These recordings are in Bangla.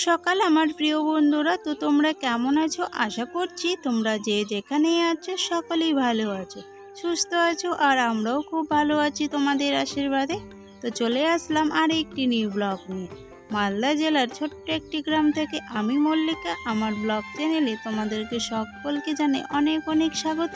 সকাল আমার প্রিয় বন্ধুরা। তো তোমরা কেমন আছো? আশা করছি তোমরা যে যেখানেই আছো সকলেই ভালো আছো, সুস্থ আছো, আর আমরাও খুব ভালো আছি তোমাদের আশীর্বাদে। তো চলে আসলাম আর একটি নিউ ব্লগ নিয়ে। মালদা জেলার ছোট্ট একটি গ্রাম থেকে আমি মল্লিকা। আমার ব্লগ চ্যানেলে তোমাদেরকে সকলকে জানাই অনেক অনেক স্বাগত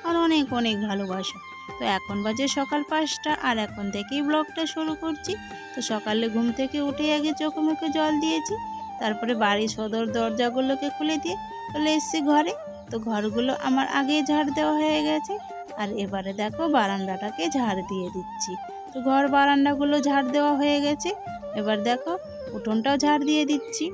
আর অনেক অনেক ভালোবাসা। তো এখন বাজে সকাল 5টা আর এখন থেকেই ব্লগটা শুরু করছি। তো সকালে ঘুম থেকে উঠে আগে চোখে মুখে জল দিয়েছি, তারপরে বাড়ির সদর দরজাগুলোকে খুলে দিয়ে চলে এসেছি ঘরে। তো ঘরগুলো আমার আগেই ঝাড় দেওয়া হয়ে গেছে, আর এবারে দেখো বারান্দাটাকে ঝাড় দিয়ে দিচ্ছি। তো ঘর বারান্দাগুলো ঝাড় দেওয়া হয়ে গেছে, এবার দেখো উঠোনটাও ঝাড় দিয়ে দিচ্ছি।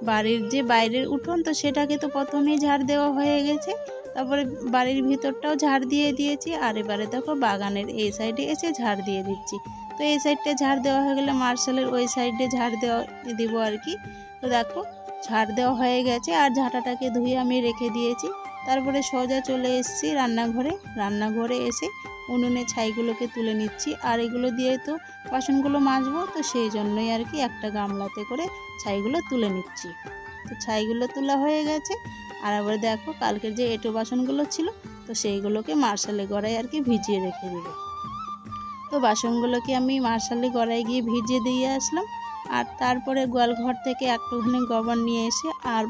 বাড়ির যে বাইরের উঠোন, তো সেটাকে তো প্রথমেই ঝাড় দেওয়া হয়ে গেছে, তারপরে বাড়ির ভিতরটাও ঝাড় দিয়ে দিয়েছি। আর এবারে দেখো বাগানের এই সাইডে এসে ঝাড় দিয়ে দিচ্ছি। তো এই সাইডটা ঝাড় দেওয়া হয়ে গেলে মার্শালের ওই সাইডে ঝাড় দেবো আর কি। তো দেখো ঝাড় দেওয়া হয়ে গেছে, আর ঝাঁটাটাকে ধুয়ে আমি রেখে দিয়েছি। তারপরে সোজা চলে এসেছি রান্নাঘরে এসে উনুনে ছাইগুলোকে তুলে নিচ্ছি। আর এগুলো দিয়ে তো বাসনগুলো মাজবো, তো সেই জন্যই আর কি একটা গামলাতে করে ছাইগুলো তুলে নিচ্ছি। তো ছাইগুলো তোলা হয়ে গেছে, আর আবার দেখো কালকের যে এঁটো বাসনগুলো ছিল, তো সেইগুলোকে মার্শালে গড়ায় আর কি ভিজিয়ে রেখে দেবো। তো বাসনগুলোকে আমি মার্শালে গড়ায় গিয়ে ভিজিয়ে দিয়ে আসলাম। আর তারপরে গোয়ালঘর থেকে একটুখানি গোবর নিয়ে এসে, আর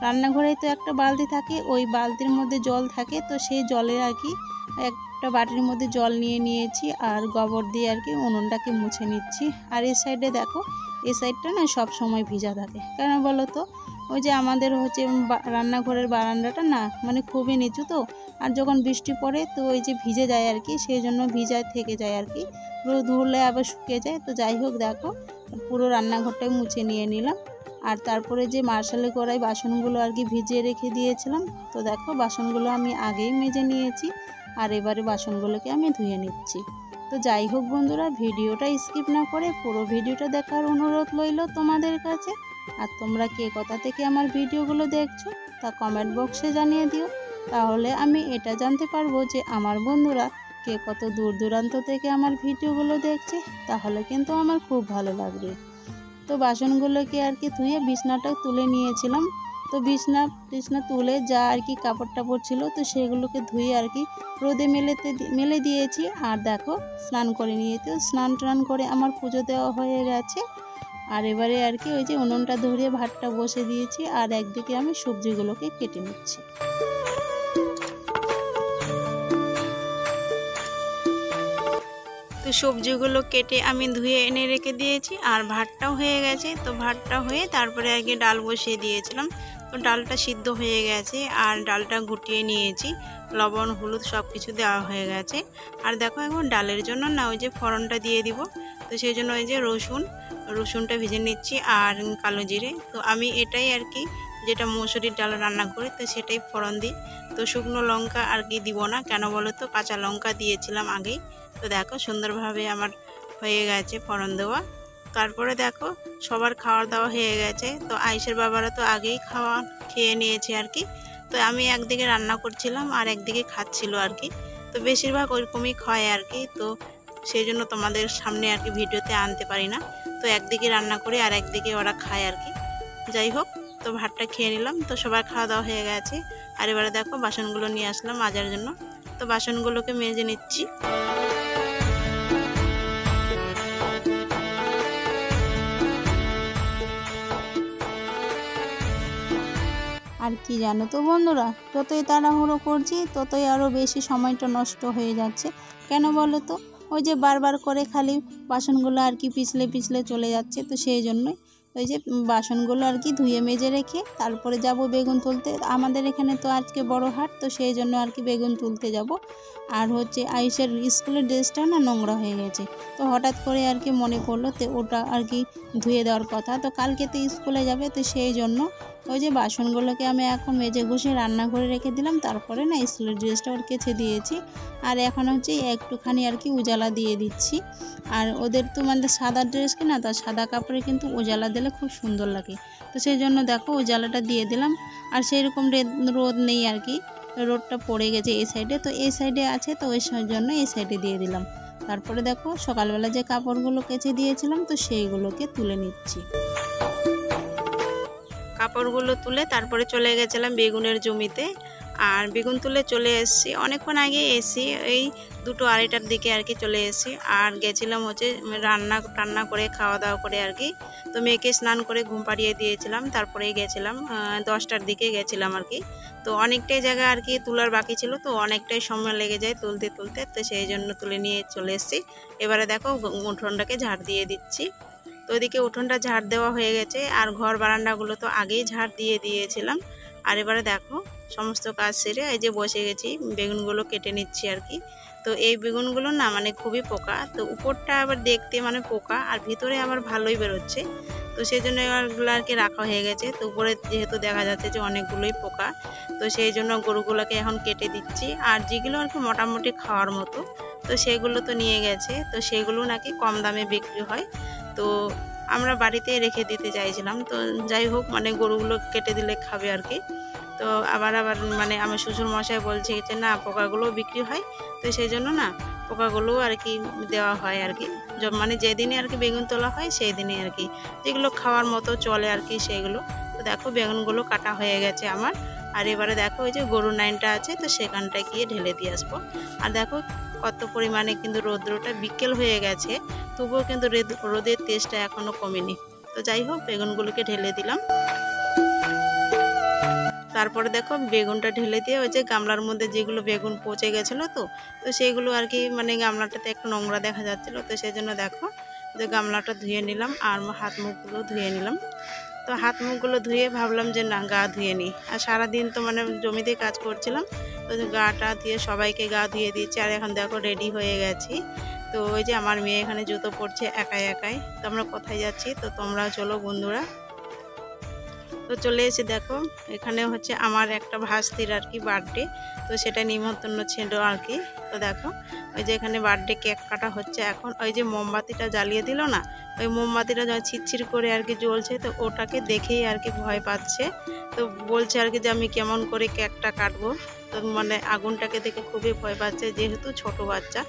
রান্নাঘরে তো একটা বালতি থাকে, ওই বালতির মধ্যে জল থাকে, তো সেই জলে আর কি একটা বাটির মধ্যে জল নিয়েছি, আর গোবর দিয়ে আর কি উনুনটাকে মুছে নিচ্ছি। আর এই সাইডে দেখো এই সাইডটা না সব সময় ভিজা থাকে, কেন বলো তো? ওই যে আমাদের হচ্ছে রান্নাঘরের বারান্দাটা না মানে খুবই নিচু, তো আর যখন বৃষ্টি পড়ে তো ওই যে ভিজে যায় আর কি, সেই জন্য ভিজা থেকে যায় আর কি, রোদ ধরলে আবার শুকিয়ে যায়। তো যাই হোক দেখো পুরো রান্নাঘরটাই মুছে নিয়ে নিলাম। আর তারপরে যে মার্শালে কড়াই বাসনগুলো আর কি ভিজিয়ে রেখে দিয়েছিলাম, তো দেখো বাসনগুলো আমি আগেই মেজে নিয়েছি, আর এবারে বাসনগুলোকে আমি ধুয়ে নিচ্ছি। তো যাই হোক বন্ধুরা, ভিডিওটা স্কিপ না করে পুরো ভিডিওটা দেখার অনুরোধ রইল তোমাদের কাছে। আর তোমরা কে কোথা থেকে আমার ভিডিওগুলো দেখছো তা কমেন্ট বক্সে জানিয়ে দিও, তাহলে আমি এটা জানতে পারবো যে আমার বন্ধুরা কে কত দূর দূরান্ত থেকে আমার ভিডিওগুলো দেখছে, তাহলে কিন্তু আমার খুব ভালো লাগবে। তো বাসনগুলোকে আর কি ধুয়ে বিছনাটা তুলে নিয়েছিলাম। তো বিছনা তুলে যা আর কি কাপড় টাপড় ছিল, তো সেগুলোকে ধুয়ে আর কি রোদে মেলে দিয়েছি। আর দেখো স্নান করে নিয়েছি, স্নান টান করে আমার পুজো দেওয়া হয়ে গেছে। আর এবারে আর কি ওই যে উনুনটা ধরিয়ে ভাতটা বসে দিয়েছি, আর একদিকে আমি সবজিগুলোকে কেটে নিচ্ছি। তো সবজিগুলো কেটে আমি ধুয়ে এনে রেখে দিয়েছি, আর ভাতটাও হয়ে গেছে। তো ভাতটা হয়ে তারপরে আগে ডাল বসিয়ে দিয়েছিলাম। তো ডালটা সিদ্ধ হয়ে গেছে, আর ডালটা গুটিয়ে নিয়েছি, লবণ হলুদ সব কিছু দেওয়া হয়ে গেছে। আর দেখো এখন ডালের জন্য না ওই যে ফোড়নটা দিয়ে দিব, তো সেই জন্য ওই যে রসুনটা ভেজে নিচ্ছি আর কালো জিরে। তো আমি এটাই আর কি যেটা মসুরির ডাল রান্না করি, তো সেটাই ফোড়ন দিই। তো শুকনো লঙ্কা আর কি দিব না, কেন বলো তো কাঁচা লঙ্কা দিয়েছিলাম আগেই। তো দেখো সুন্দরভাবে আমার হয়ে গেছে ফোড়ন দেওয়া। তারপরে দেখো সবার খাওয়া দাওয়া হয়ে গেছে। তো আয়েশের বাবারা তো আগেই খেয়ে নিয়েছে আর কি। তো আমি একদিকে রান্না করছিলাম আর একদিকে খাচ্ছিল আর কি। তো বেশিরভাগ ওইরকমই খায় আর কি, তো সেই জন্য তোমাদের সামনে আর কি ভিডিওতে আনতে পারি না। তো একদিকে রান্না করি আর একদিকে ওরা খায় আর কি। যাই হোক, তো ভাতটা খেয়ে নিলাম। তো সবার খাওয়া দাওয়া হয়ে গেছে, আর এবারে দেখো বাসনগুলো নিয়ে আসলাম মাজার জন্য। তো বাসনগুলোকে মেজে নিচ্ছি। আর কি জানো তো বন্ধুরা, যতই তাড়াহুড়ো করছি ততই আরও বেশি সময়টা নষ্ট হয়ে যাচ্ছে। কেন বলো তো? ওই যে বারবার করে খালি বাসনগুলো আর কি পিছলে চলে যাচ্ছে। তো সেই জন্যই ওই যে বাসনগুলো আর কি ধুয়ে মেজে রেখে তারপরে যাব বেগুন তুলতে। আমাদের এখানে তো আজকে বড় হাট, তো সেই জন্য আর কি বেগুন তুলতে যাব। আর হচ্ছে আয়েশের স্কুলের ড্রেসটা না নোংরা হয়ে গেছে, তো হঠাৎ করে আর কি মনে পড়লো, তো ওটা আর কি ধুয়ে দেওয়ার কথা। তো কালকে তো স্কুলে যাবে, তো সেই জন্য ওই যে বাসনগুলোকে আমি এখন মেজে ঘষে রান্না করে রেখে দিলাম, তারপরে না স্কুলের ড্রেসটা ওর কেচে দিয়েছি। আর এখন হচ্ছে একটুখানি আর কি উজালা দিয়ে দিচ্ছি। আর ওদের তো মানে সাদা ড্রেস কিনা, তা সাদা কাপড়ে কিন্তু উজালা দিলে খুব সুন্দর লাগে, তো সেই জন্য দেখো উজালাটা দিয়ে দিলাম। আর সেই রকম রোদ নেই আর কি, রোদটা পড়ে গেছে এই সাইডে, তো এই সাইডে আছে, তো ওই জন্য এই সাইডে দিয়ে দিলাম। তারপরে দেখো সকালবেলা যে কাপড়গুলো কেচে দিয়েছিলাম, তো সেইগুলোকে তুলে নিচ্ছি। কাপড়গুলো তুলে তারপরে চলে গেছিলাম বেগুনের জমিতে। আর বেগুন তুলে চলে এসেছি, অনেকক্ষণ আগে এসেছি, এই 2-2:30টার দিকে আর কি চলে এসেছি। আর গেছিলাম হচ্ছে রান্না করে খাওয়া দাওয়া করে আর কি। তো মেয়েকে স্নান করে ঘুম পাড়িয়ে দিয়েছিলাম, তারপরেই গেছিলাম 10টার দিকে গেছিলাম আর কি। তো অনেকটাই জায়গা আর কি তোলার বাকি ছিল, তো অনেকটাই সময় লেগে যায় তুলতে তুলতে, তো সেই জন্য তুলে নিয়ে চলে এসেছি। এবারে দেখো উঠোনটাকে ঝাড় দিয়ে দিচ্ছি। তো ওইদিকে উঠোনটা ঝাড় দেওয়া হয়ে গেছে, আর ঘর বারান্দাগুলো তো আগেই ঝাড় দিয়ে দিয়েছিলাম। আর এবারে দেখো সমস্ত কাজ সেরে এই যে বসে গেছি, বেগুনগুলো কেটে নিচ্ছি আর কি। তো এই বেগুনগুলো না মানে খুবই পোকা, তো উপরটা আবার দেখতে মানে পোকা, আর ভিতরে আবার ভালোই বেরোচ্ছে। তো সেই জন্য এগুলো আর কি রাখা হয়ে গেছে। তো উপরে যেহেতু দেখা যাচ্ছে যে অনেকগুলোই পোকা, তো সেই জন্য গরুগুলোকে এখন কেটে দিচ্ছি। আর যেগুলো আর কি মোটামুটি খাওয়ার মতো, তো সেগুলো তো নিয়ে গেছে, তো সেগুলো নাকি কম দামে বিক্রি হয়। তো আমরা বাড়িতে রেখে দিতে চাইছিলাম, তো যাই হোক মানে গরুগুলো কেটে দিলে খাবে আর কি। তো আবার মানে আমার শ্বশুর মশাই বলছে যে না পোকাগুলো বিক্রি হয়, তো সেই জন্য না পোকাগুলো আর কি দেওয়া হয় আর কি। মানে যেদিনে আর কি বেগুন তোলা হয় সেই দিনে আর কি, যেগুলো খাওয়ার মতো চলে আর কি সেগুলো। তো দেখো বেগুনগুলো কাটা হয়ে গেছে আমার। আর এবারে দেখো ওই যে গরুর নাইনটা আছে, তো সেখানটায় গিয়ে ঢেলে দিয়ে আসবো। আর দেখো কত পরিমাণে কিন্তু রৌদ্রটা বিকেল হয়ে গেছে, তবুও কিন্তু রোদের তেজটা এখনও কমেনি। তো যাই হোক বেগুনগুলোকে ঢেলে দিলাম। তারপরে দেখো বেগুনটা ঢেলে দিয়ে ওই যে গামলার মধ্যে যেগুলো বেগুন পচে গেছিলো, তো সেইগুলো আর কি মানে গামলাটাতে একটু নোংরা দেখা যাচ্ছিলো, তো সেই জন্য দেখো যে গামলাটা ধুয়ে নিলাম আর হাত মুখগুলো ধুয়ে নিলাম। তো হাত মুখগুলো ধুয়ে ভাবলাম যে না গা ধুয়ে নিই, আর সারাদিন তো মানে জমিতে কাজ করছিলাম, তো গাটা দিয়ে সবাইকে গা ধুয়ে দিয়েছি। আর এখন দেখো রেডি হয়ে গেছি। তো ওই যে আমার মেয়ে এখানে জুতো পরছে একাই একাই। তো আমরা কোথায় যাচ্ছি, তো তোমরাও চলো বন্ধুরা। তো চলে এসে দেখো এখানে হচ্ছে আমার একটা ভাস্তির আর কি বার্থডে, তো সেটা নিমন্ত্রণ ছিল আর কি। তো দেখো ওই যে এখানে বার্থডে কেক কাটা হচ্ছে। এখন ওই যে মোমবাতিটা জ্বালিয়ে দিল না, ওই মোমবাতিটা যখন ছিটছিট করে আর কি জ্বলছে, তো ওটাকে দেখেই আর কি ভয় পাচ্ছে। তো বলছে আর কি যে আমি কেমন করে কেকটা কাটবো। তো মানে আগুনটাকে দেখে খুবই ভয় পাচ্ছে, যেহেতু ছোট বাচ্চা।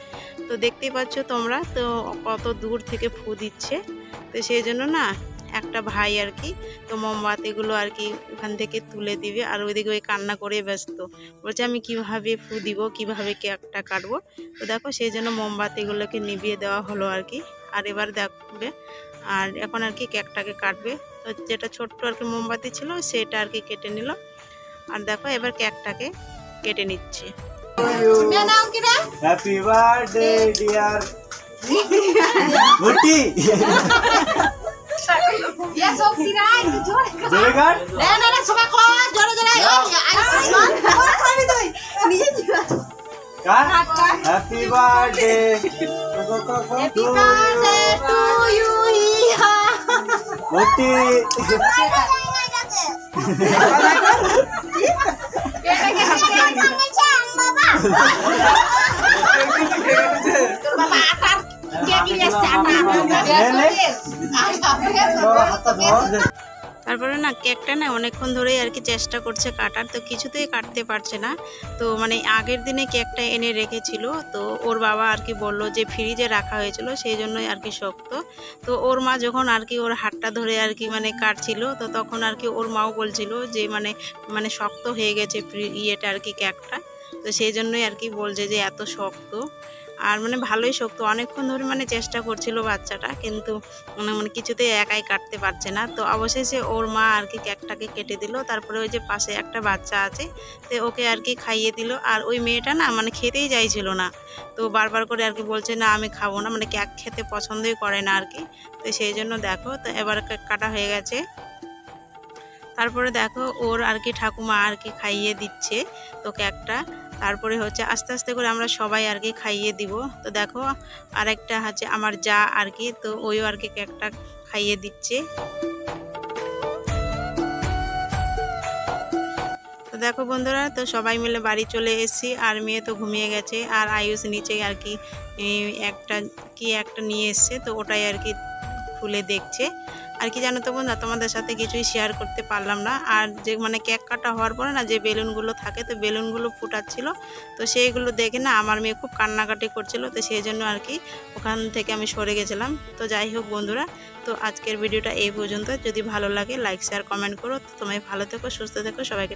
তো দেখতেই পাচ্ছ তোমরা তো কত দূর থেকে ফু দিচ্ছে। তো সেই জন্য না একটা ভাই আর কি তো মোমবাতিগুলো আর কি ওখান থেকে তুলে দিবে, আর ওইদিকে ওই কান্না করে ব্যস্ত, বলছে আমি কিভাবে ফু দিব, কিভাবে কেকটা কাটবো। তো দেখো সেই জন্য মোমবাতিগুলোকে নিভিয়ে দেওয়া হলো আর কি। আর এবার দেখবে আর এখন আর কি কেকটাকে কাটবে। তো যেটা ছোট্ট আর কি মোমবাতি ছিল সেটা আর কি কেটে নিল। আর দেখো এবার কেকটাকে কেটে নিচ্ছে। হ্যাপি বার্থডে ডিয়ার গুটি। Ya sok tirai, jore kan? জোরে কাট। Na, coba kok, jore. Kami tuh, dia juga. Cut. Happy birthday Happy birthday to you, Iha. গুটি। তারপরে না কেকটা না অনেকক্ষণ ধরেই আর কি চেষ্টা করছে কাটার, তো কিছুতেই কাটতে পারছে না। তো মানে আগের দিনে কেকটা এনে রেখেছিল, তো ওর বাবা আর কি বললো যে ফ্রিজে রাখা হয়েছিল সেই জন্যই আর কি শক্ত। তো ওর মা যখন আর কি ওর হাতটা ধরে আর কি মানে কাটছিল, তো তখন আর কি ওর মাও বলছিল যে মানে শক্ত হয়ে গেছে ইয়েটা আর কি কেকটা। তো সেই জন্যই আর কি বলছে যে এত শক্ত। আর মানে ভালোই শক্ত, অনেকক্ষণ ধরে মানে চেষ্টা করছিল বাচ্চাটা, কিন্তু মানে কিছুতেই একাই কাটতে পারছে না। তো অবশেষে ওর মা আর কি কেকটাকে কেটে দিল। তারপরে ওই যে পাশে একটা বাচ্চা আছে, তো ওকে আর কি খাইয়ে দিল। আর ওই মেয়েটা না মানে খেতেই চাইছিল না, তো বারবার করে আর কি বলছে না আমি খাবো না, মানে কেক খেতে পছন্দই করে না আর কি। তো সেই জন্য দেখো তো এবার কেক কাটা হয়ে গেছে। তারপরে দেখো ওর আর কি ঠাকুমা আর কি খাইয়ে দিচ্ছে তো কেকটা। তারপরে হচ্ছে আস্তে আস্তে করে আমরা সবাই আর কি খাইয়ে দিব। তো দেখো আরেকটা হচ্ছে আমার যা আর কি, তো ওইও আর কি কেকটা খাইয়ে দিচ্ছে। তো দেখো বন্ধুরা, তো সবাই মিলে বাড়ি চলে এসেছি, আর মেয়ে তো ঘুমিয়ে গেছে, আর আয়ুষ নিচে আর কি একটা নিয়ে এসছে, তো ওটাই আর কি খুলে দেখছে। আর কি জানো তো বন্ধুরা, তোমাদের সাথে কিছুই শেয়ার করতে পারলাম না। আর যে মানে কেক কাটা হওয়ার পরে না যে বেলুনগুলো থাকে, তো বেলুনগুলো ফুটাচ্ছিল, তো সেইগুলো দেখে না আমার মেয়ে খুব কান্নাকাটি করছিল, তো সেই জন্য আর কি ওখান থেকে আমি সরে গেছিলাম। তো যাই হোক বন্ধুরা, তো আজকের ভিডিওটা এই পর্যন্ত। যদি ভালো লাগে লাইক শেয়ার কমেন্ট করো। তো তোমরা ভালো থেকো, সুস্থ থেকো, সবাইকে